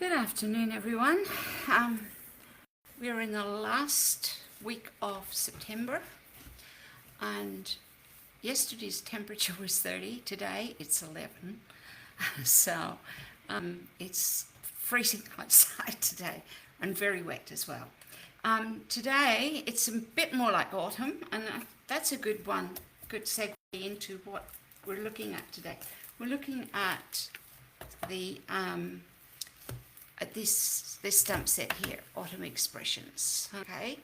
Good afternoon, everyone. We're in the last week of September, and yesterday's temperature was 30. Today it's 11, so it's freezing outside today and very wet as well. Today it's a bit more like autumn, and that's a good segue into what we're looking at today. We're looking at the this stamp set here, Autumn Expressions. Okay,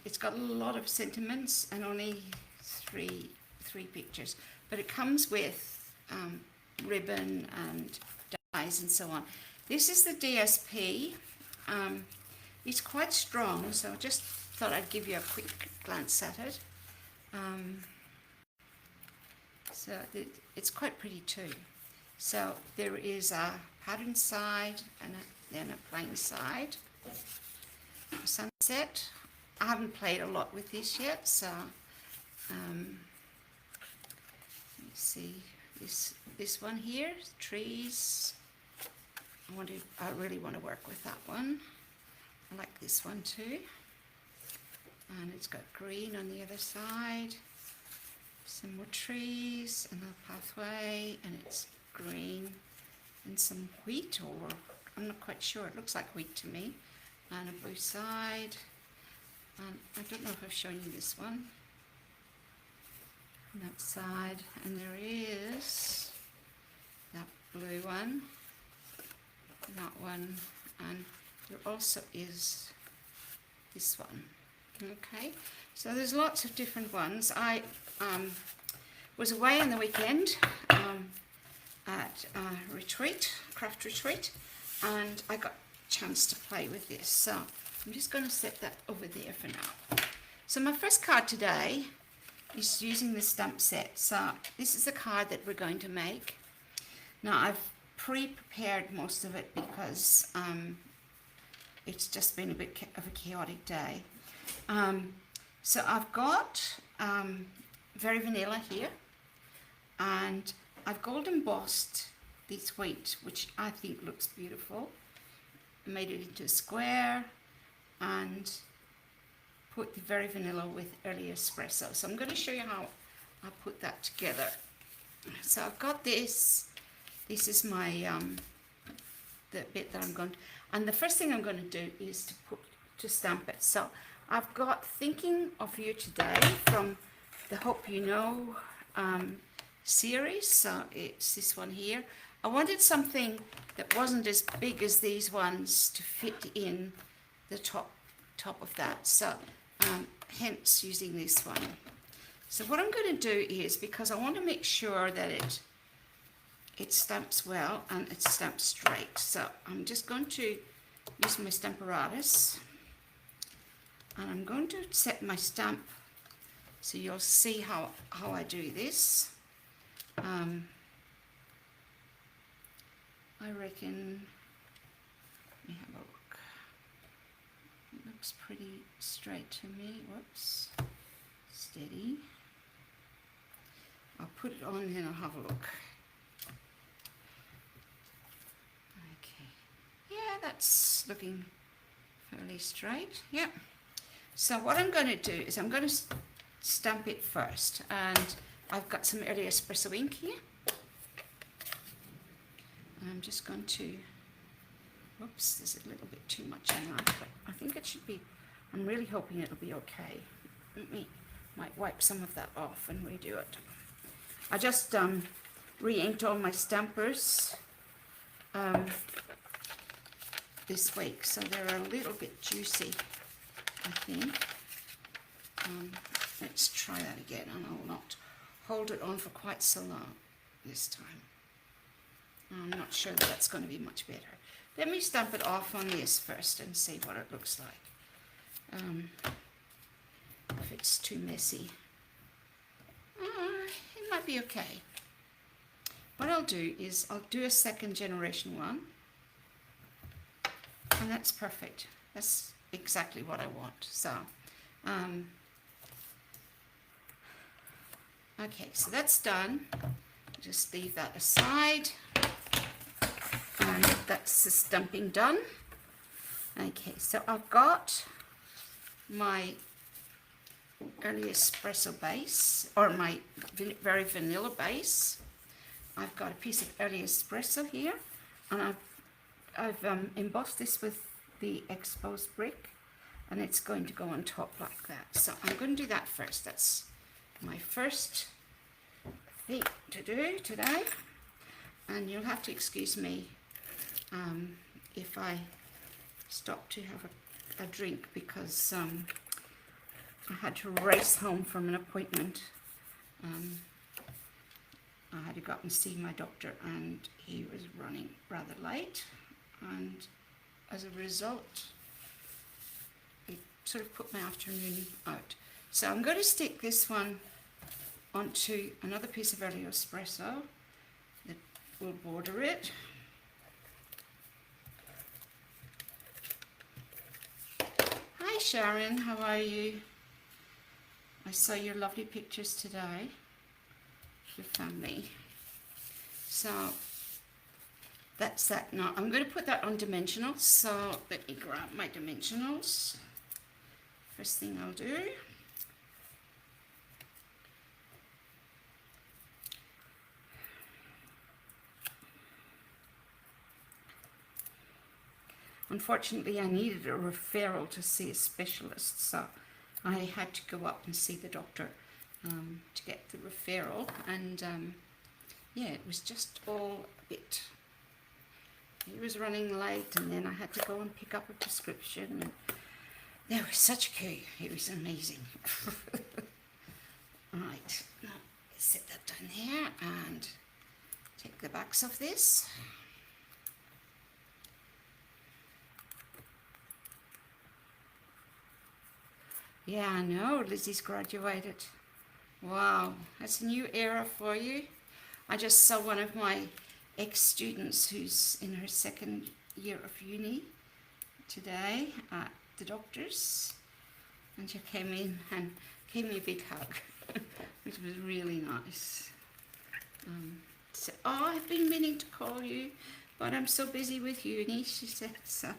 it's got a lot of sentiments and only three pictures, but it comes with ribbon and dies and so on. This is the DSP. It's quite strong, so I just thought I'd give you a quick glance at it. So it's quite pretty too. So there is a pattern side and then a plain side. Sunset. I haven't played a lot with this yet, so let's see this one here, trees. I really want to work with that one. I like this one too, and it's got green on the other side. Some more trees, another pathway, and it's green and some wheat, or I'm not quite sure, it looks like wheat to me, and a blue side. And I don't know if I've shown you this one on that side, and there is that blue one, that one, and there also is this one. Okay, so there's lots of different ones. I was away on the weekend at a retreat, craft retreat, and I got a chance to play with this. So I'm just going to set that over there for now. So my first card today is using the stamp set. So this is the card that we're going to make. Now I've pre-prepared most of it because it's just been a bit of a chaotic day. So I've got very vanilla here, and I've gold embossed this wheat, which I think looks beautiful. I made it into a square and put the very vanilla with early espresso. So I'm going to show you how I put that together. So I've got this. This is my the bit that I'm going to, and the first thing I'm going to do is to stamp it. So I've got Thinking of You Today from the Hope You Know series. So it's this one here. I wanted something that wasn't as big as these ones to fit in the top of that. So hence using this one. So what I'm going to do is, because I want to make sure that it stamps well and it stamps straight. So I'm just going to use my Stamparatus, and I'm going to set my stamp so you'll see how I do this. I reckon, let me have a look. It looks pretty straight to me. Whoops. Steady. I'll put it on and then I'll have a look. Okay. Yeah, that's looking fairly straight. Yep. So what I'm going to do is I'm going to stamp it first, and I've got some early espresso ink here. And I'm just going to, whoops, there's a little bit too much in that, but I think it should be, I'm really hoping it'll be okay. Might wipe some of that off and redo it. I just re-inked all my stampers this week, so they're a little bit juicy, I think. Let's try that again, and I'll not hold it on for quite so long this time. I'm not sure that that's going to be much better. Let me stamp it off on this first and see what it looks like. If it's too messy. It might be okay. What I'll do is I'll do a second generation one. And that's perfect. That's exactly what I want. So, okay, so that's done. Just leave that aside. And that's the stumping done. Okay, so I've got my early espresso base, or my very vanilla base. I've got a piece of early espresso here, and I've embossed this with the exposed brick, and it's going to go on top like that. So I'm going to do that first. That's my first thing to do today, and you'll have to excuse me if I stop to have a drink, because I had to race home from an appointment. I had to go up and see my doctor, and he was running rather late, and as a result it sort of put my afternoon out. So I'm going to stick this one onto another piece of early espresso that will border it. Hi Sharon, how are you? I saw your lovely pictures today, your family. So that's that. Now I'm going to put that on dimensional, so let me grab my dimensionals. First thing I'll do. Unfortunately, I needed a referral to see a specialist, so I had to go up and see the doctor to get the referral, and yeah, it was just all a bit, he was running late, and then I had to go and pick up a prescription, and there was such a queue. It was amazing. Right, now set that down there and take the backs of this. Yeah, I know, Lizzie's graduated. Wow, that's a new era for you. I just saw one of my ex-students who's in her second year of uni today at the doctor's, and she came in and gave me a big hug, which was really nice. Said, oh, I've been meaning to call you, but I'm so busy with uni, she said. So,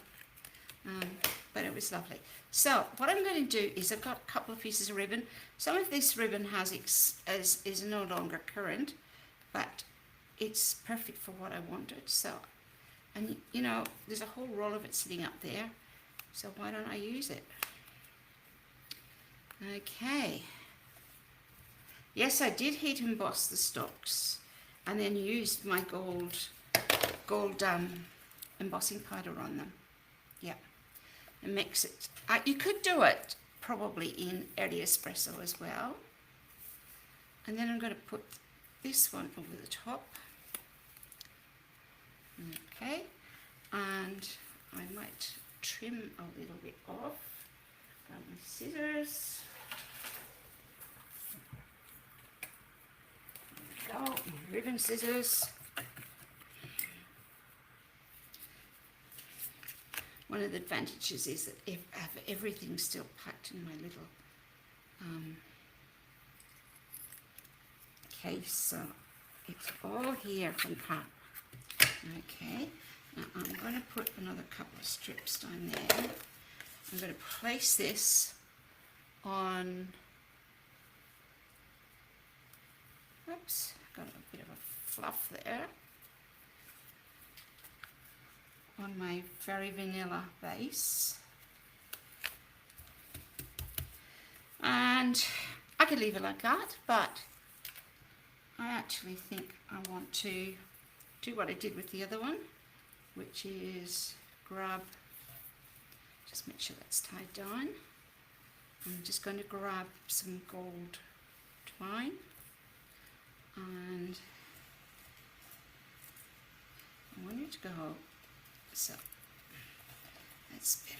but it was lovely. So what I'm going to do is, I've got a couple of pieces of ribbon. Some of this ribbon is no longer current, but it's perfect for what I wanted. So, and you know, there's a whole roll of it sitting up there, so why don't I use it? Okay. Yes, I did heat emboss the stocks, and then used my gold embossing powder on them. Yeah. And mix it. You could do it probably in early espresso as well. And then I'm going to put this one over the top. Okay. And I might trim a little bit off. Grab my scissors. There we go. My ribbon scissors. One of the advantages is that I have everything still packed in my little case, so it's all here from Pat. Okay, now I'm going to put another couple of strips down there. I'm going to place this on, oops, got a bit of a fluff there, on my very vanilla base, and I could leave it like that, but I actually think I want to do what I did with the other one, which is grab, just make sure that's tied down. I'm just going to grab some gold twine, and I want it to go so. That's better.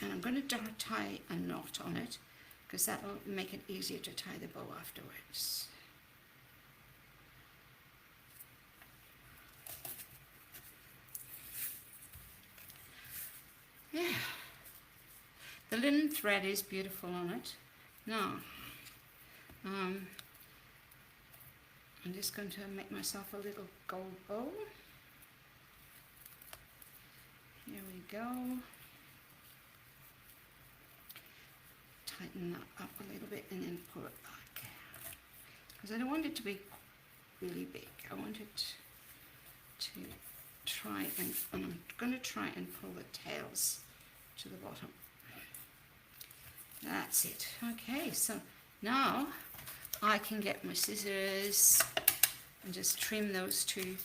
And I'm going to tie a knot on it, because that will make it easier to tie the bow afterwards. Yeah. The linen thread is beautiful on it. Now, I'm just going to make myself a little gold bow. Here we go. Tighten that up a little bit and then pull it back. Because I don't want it to be really big. I want it to try and I'm going to try and pull the tails to the bottom. That's it. Okay, so now I can get my scissors and just trim those two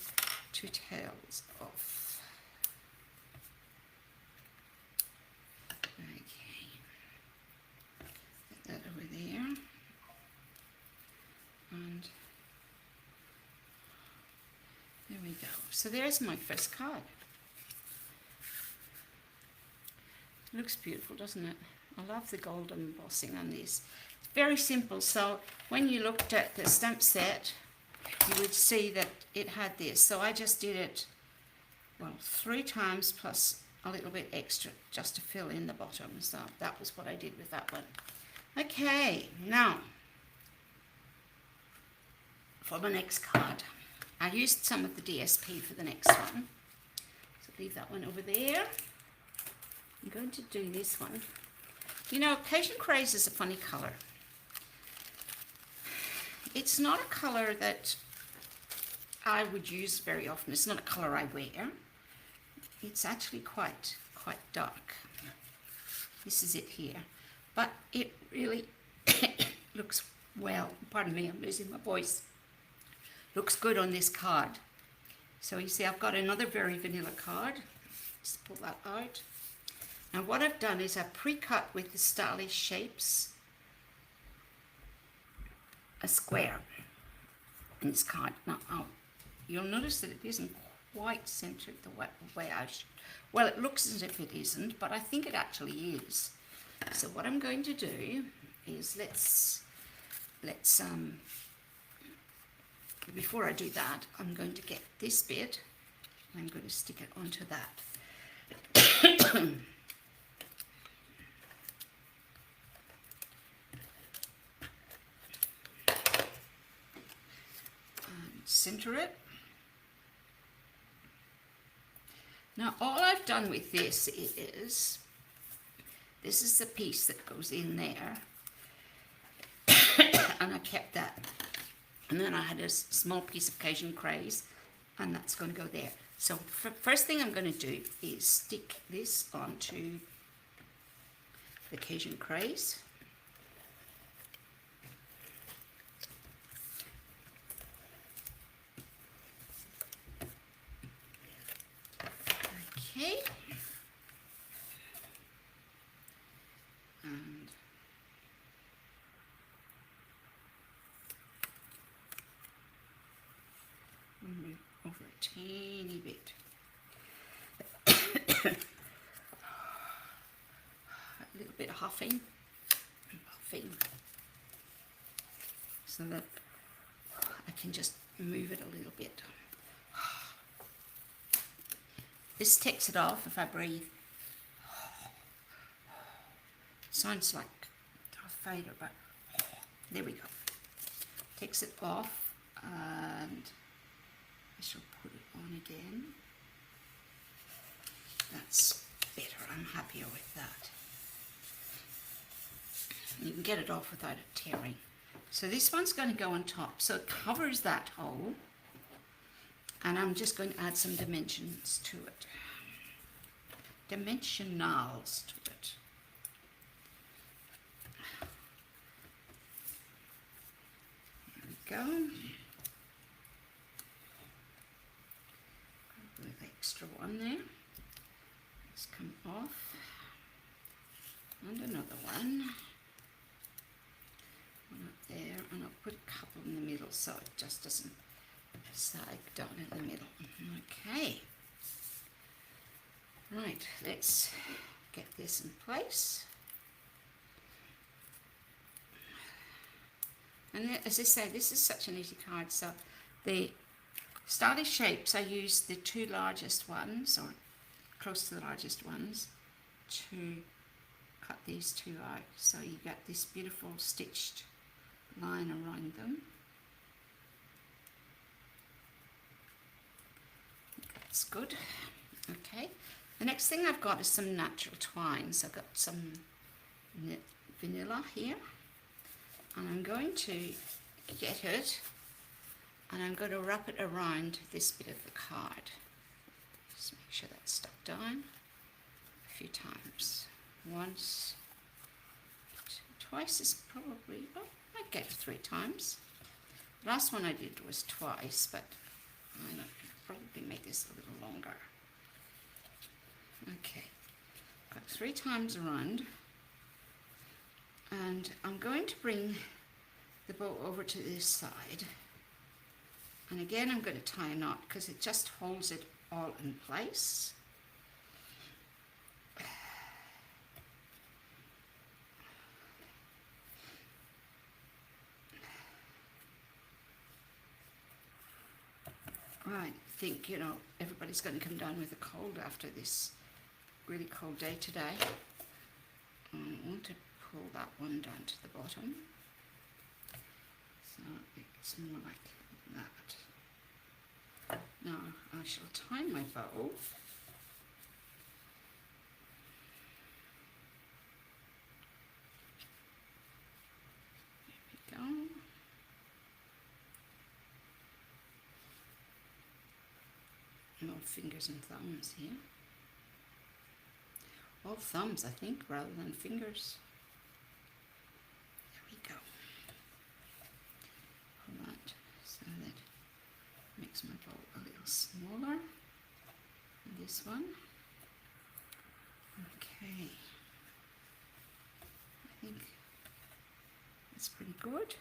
tails off. Okay, put that over there, and there we go. So there's my first card. It looks beautiful, doesn't it? I love the gold embossing on this. It's very simple. So when you looked at the stamp set, you would see that it had this. So I just did it, well, 3 times plus a little bit extra just to fill in the bottom. So that was what I did with that one. Okay, now for the next card. I used some of the DSP for the next one. So leave that one over there. I'm going to do this one. You know, Cajun Craze is a funny colour. It's not a colour that I would use very often. It's not a colour I wear. It's actually quite dark. This is it here. But it really looks, well, pardon me, I'm losing my voice. Looks good on this card. So you see I've got another very vanilla card. Just pull that out. Now what I've done is I've pre-cut with the stylish shapes a square in this card. Now you'll notice that it isn't quite centered the way I should. Well, it looks as if it isn't, but I think it actually is. So what I'm going to do is let's before I do that, I'm going to get this bit and I'm going to stick it onto that. Center it. Now all I've done with this is the piece that goes in there and I kept that, and then I had a small piece of Cajun Craze and that's going to go there. So first thing I'm going to do is stick this onto the Cajun Craze. Okay, and move over a teeny bit. A little bit of huffing, so that I can just move it a little bit. This takes it off if I breathe. Sounds like a fader, but there we go. Takes it off, and I shall put it on again. That's better. I'm happier with that. You can get it off without it tearing. So this one's going to go on top, so it covers that hole. And I'm just going to add some dimensions to it. Dimensionals to it. There we go. A little extra one there. Let's come off. And another one. One up there. And I'll put a couple in the middle so it just doesn't sag down in the middle. Okay. Right, let's get this in place. And as I say, this is such an easy card. So the stylish shapes, I used the 2 largest ones, or close to the largest ones, to cut these 2 out. So you get this beautiful stitched line around them. That's good. Okay. The next thing I've got is some natural twine. So I've got some vanilla here. And I'm going to get it and I'm going to wrap it around this bit of the card. Just make sure that's stuck down a few times. Once, twice is probably, oh, I might get it 3 times. The last one I did was twice, but I'm going to probably make this a little longer. Okay, got 3 times around. And I'm going to bring the bow over to this side. And again, I'm going to tie a knot because it just holds it all in place. I think, you know, everybody's going to come down with a cold after this really cold day today. I want to pull that one down to the bottom. So it's more like that. Now I shall tie my bow. There we go. No fingers and thumbs here. All thumbs, I think, rather than fingers. There we go. Hold that so that makes my bow a little smaller than this one. Okay. I think that's pretty good.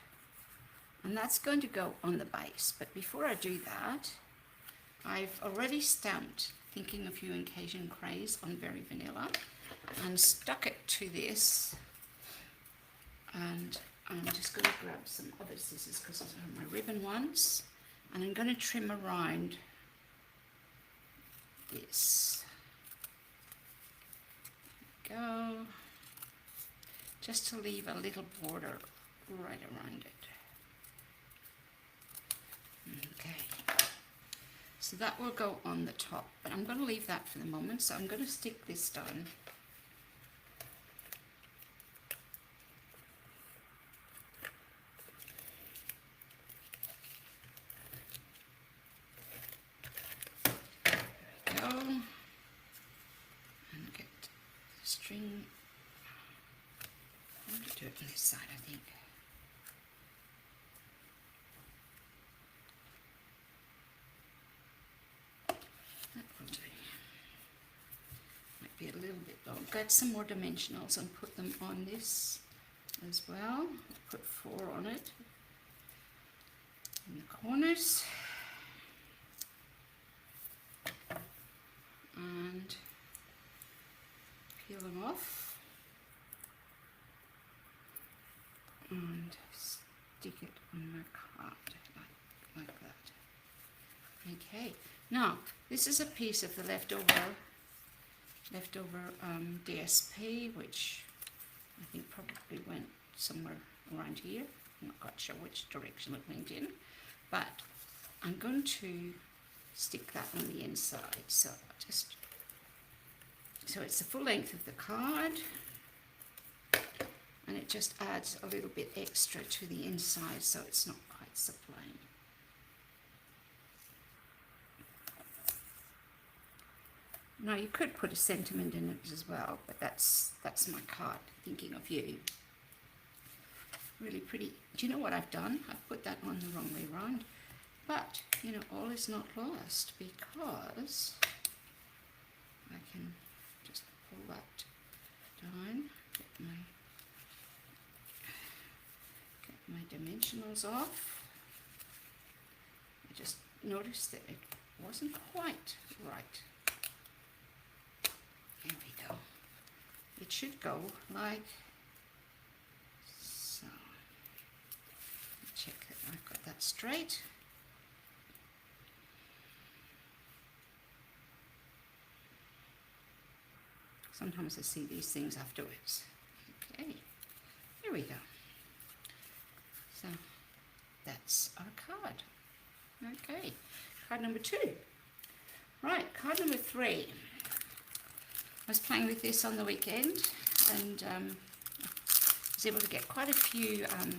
And that's going to go on the base. But before I do that, I've already stamped Thinking of You in Cajun Craze on Very Vanilla and stuck it to this, and I'm just going to grab some other scissors because those are my ribbon ones, and I'm going to trim around this. There we go, just to leave a little border right around it. Okay. So that will go on the top, but I'm going to leave that for the moment. So I'm going to stick this down. There we go. And get the string. I'm going to do it on this side, I think. Be a little bit long. Get some more dimensionals and put them on this as well. Put 4 on it in the corners and peel them off and stick it on my card like that. Okay, now this is a piece of the leftover DSP, which I think probably went somewhere around here. I'm not quite sure which direction it went in, but I'm going to stick that on the inside. So it's the full length of the card, and it just adds a little bit extra to the inside, so it's not quite so plain. Now you could put a sentiment in it as well, but that's my card, Thinking of You. Really pretty. Do you know what I've done? I've put that on the wrong way around. But, you know, all is not lost, because I can just pull that down, get my dimensionals off. I just noticed that it wasn't quite right. Here we go. It should go like so. Check that I've got that straight. Sometimes I see these things afterwards. Okay, here we go. So that's our card. Okay, card number 2. Right, card number 3. I was playing with this on the weekend, and was able to get quite a few of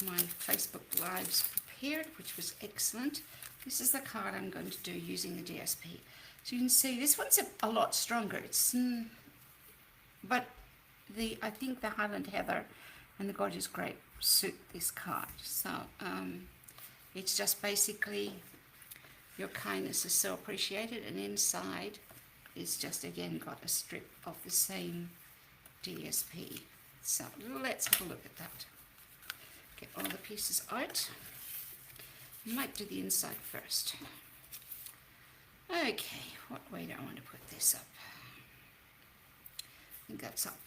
my Facebook Lives prepared, which was excellent. This is the card I'm going to do using the DSP. So you can see this one's a lot stronger. But I think the Highland Heather and the Gorgeous Grape suit this card. So it's just basically your kindness is so appreciated, and inside is just again got a strip of the same DSP. So let's have a look at that. Get all the pieces out. I might do the inside first. Okay, what way do I want to put this up? I think that's up.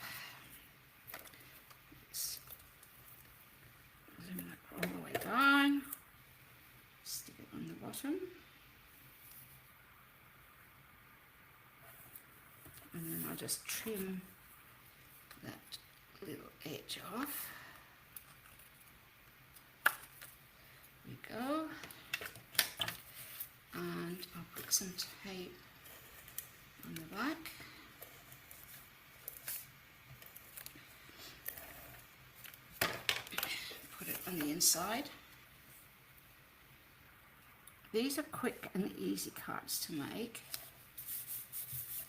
Let's zoom that all the way down. Stick it on the bottom. And then I'll just trim that little edge off. There we go. And I'll put some tape on the back. Put it on the inside. These are quick and easy cards to make.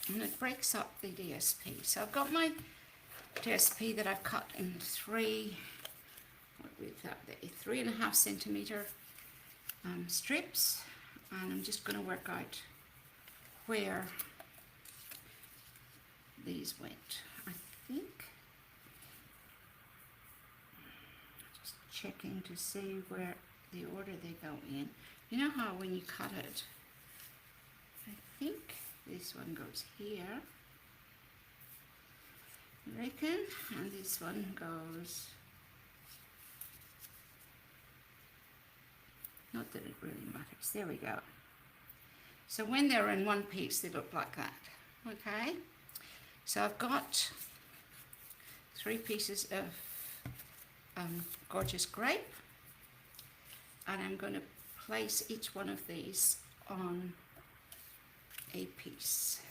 And it breaks up the DSP. So I've got my DSP that I've cut in 3.5 centimeter strips, and I'm just going to work out where these went. I think just checking to see where the order they go in. You know how when you cut it, I think this one goes here, I reckon, and this one goes, not that it really matters, there we go. So when they're in one piece they look like that, okay? So I've got 3 pieces of Gorgeous Grape, and I'm going to place each one of these on a piece.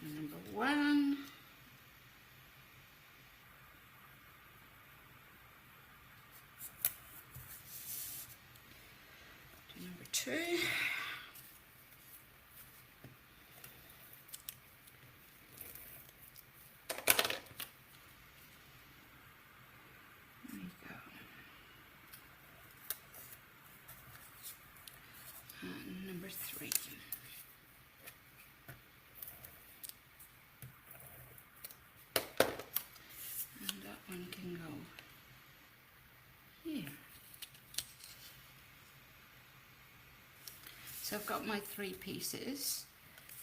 Number 1. To number 2. There you go. And number 3. One can go here. So I've got my 3 pieces,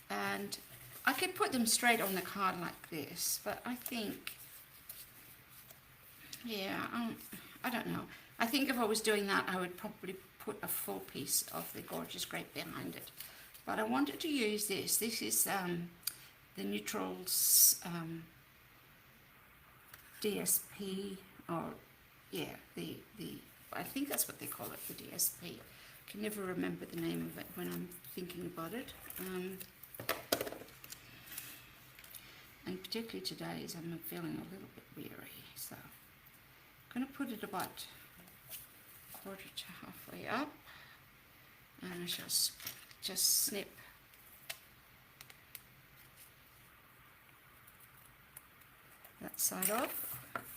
and I could put them straight on the card like this, but I think, yeah, I don't know. I think if I was doing that, I would probably put a full piece of the Gorgeous Grape behind it. But I wanted to use this. This is the Neutrals DSP, or yeah, the I think that's what they call it, the DSP. I can never remember the name of it when I'm thinking about it. And particularly today, as I'm feeling a little bit weary, so I'm going to put it about 1/4 to halfway up, and I shall just snip that side off.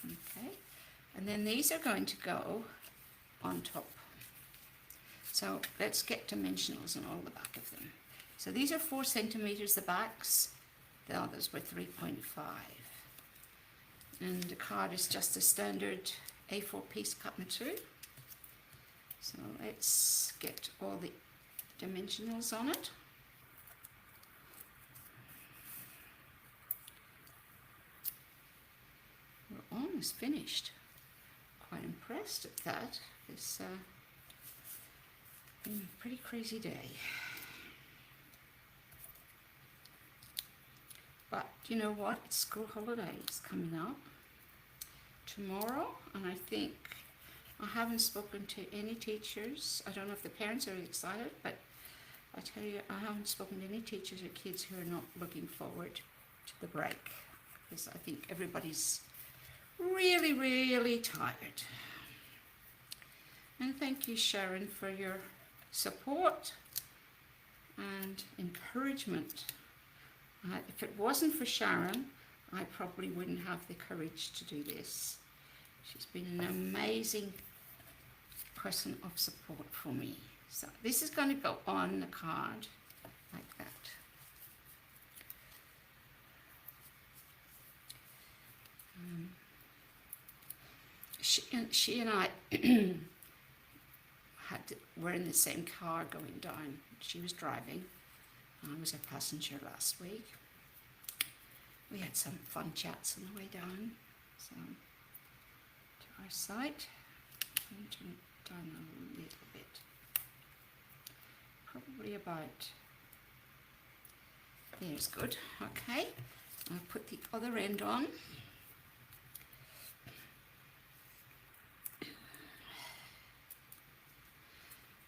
Okay, and then these are going to go on top. So let's get dimensionals on all the back of them. So these are 4 centimeters, the backs, the others were 3.5. And the card is just a standard A4 piece cut in 2. So let's get all the dimensionals on it. We're almost finished. Quite impressed at that. It's been a pretty crazy day. But you know what? It's school holidays coming up tomorrow, and I think I haven't spoken to any teachers. I don't know if the parents are excited, but I tell you, I haven't spoken to any teachers or kids who are not looking forward to the break, because I think everybody's really, really tired. And thank you, Sharon, for your support and encouragement. If it wasn't for Sharon, I probably wouldn't have the courage to do this. She's been an amazing person of support for me. So this is going to go on the card like that. She and I were in the same car going down. She was driving. I was a passenger last week. We had some fun chats on the way down. So to our site, I'm going to turn it down a little bit. Probably about there's good. Okay, I'll put the other end on.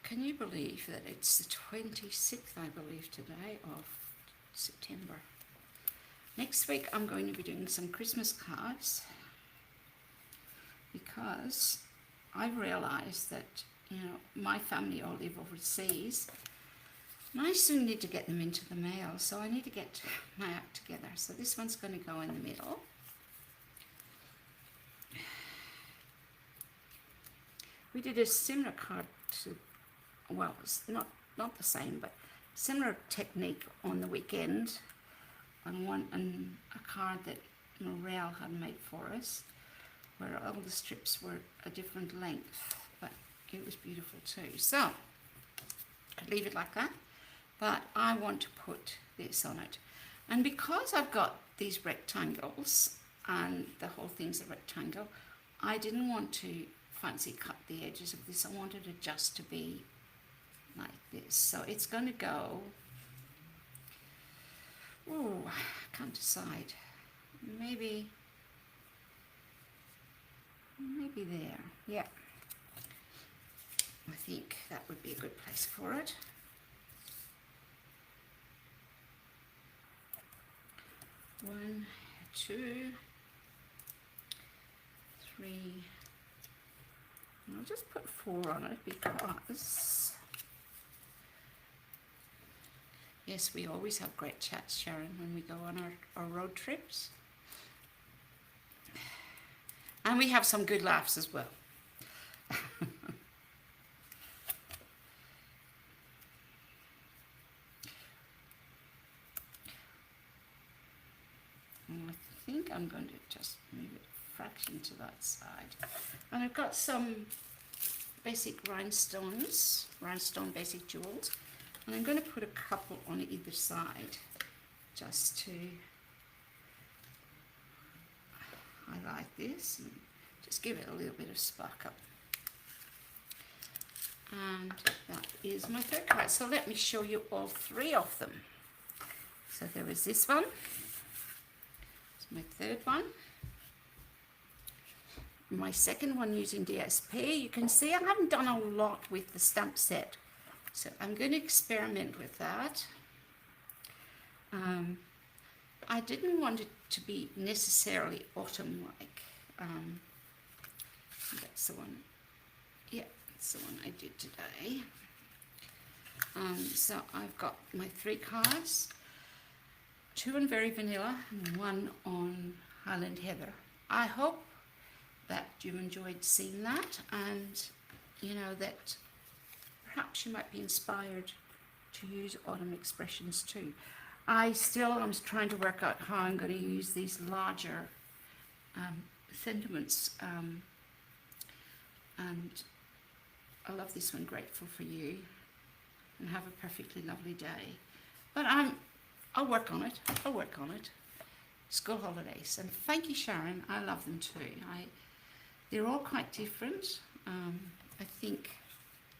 Can you believe that it's the 26th, I believe, today of September? Next week I'm going to be doing some Christmas cards because I've realized that, you know, my family all live overseas and I soon need to get them into the mail, so I need to get my act together. So this one's going to go in the middle. We did a similar card to, well, it's not the same, but similar technique on the weekend on a card that Morel had made for us, where all the strips were a different length, but it was beautiful too. So I'd leave it like that, but I want to put this on it. And because I've got these rectangles and the whole thing's a rectangle, I didn't want to fancy cut the edges of this. I wanted it just to be like this. So it's going to go, oh, I can't decide. Maybe there. Yeah. I think that would be a good place for it. One, two, three. I'll just put 4 on it because, yes, we always have great chats, Sharon, when we go on our road trips. And we have some good laughs as well. I think I'm going to just move it a fraction to that side. And I've got some basic rhinestone basic jewels. And I'm going to put a couple on either side just to highlight this and just give it a little bit of sparkle. And that is my third card. So let me show you all 3 of them. So there is this one. It's my third one. My second one using DSP. You can see I haven't done a lot with the stamp set. So I'm going to experiment with that. I didn't want it to be necessarily autumn-like. That's the one. Yeah, that's the one I did today. So I've got my 3 cards. 2 on Very Vanilla and 1 on Highland Heather. I hope that you enjoyed seeing that, and you know that perhaps you might be inspired to use autumn expressions too. I'm trying to work out how I'm going to use these larger sentiments, and I love this one, Grateful for You, and have a perfectly lovely day. But I'll work on it. School holidays. And thank you, Sharon. I love them too. They're all quite different. I think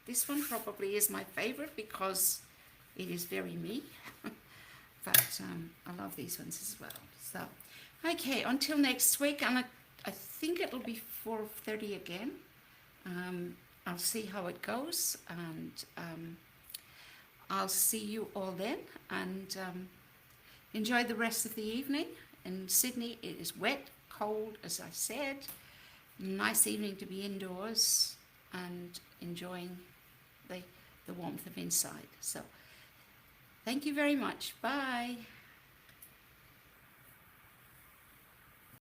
this one probably is my favorite because it is very me. But I love these ones as well. So, okay, until next week, and I think it'll be 4:30 again. I'll see how it goes, and I'll see you all then, and enjoy the rest of the evening. In Sydney, it is wet, cold, as I said. Nice evening to be indoors and enjoying the warmth of inside. So, thank you very much. Bye.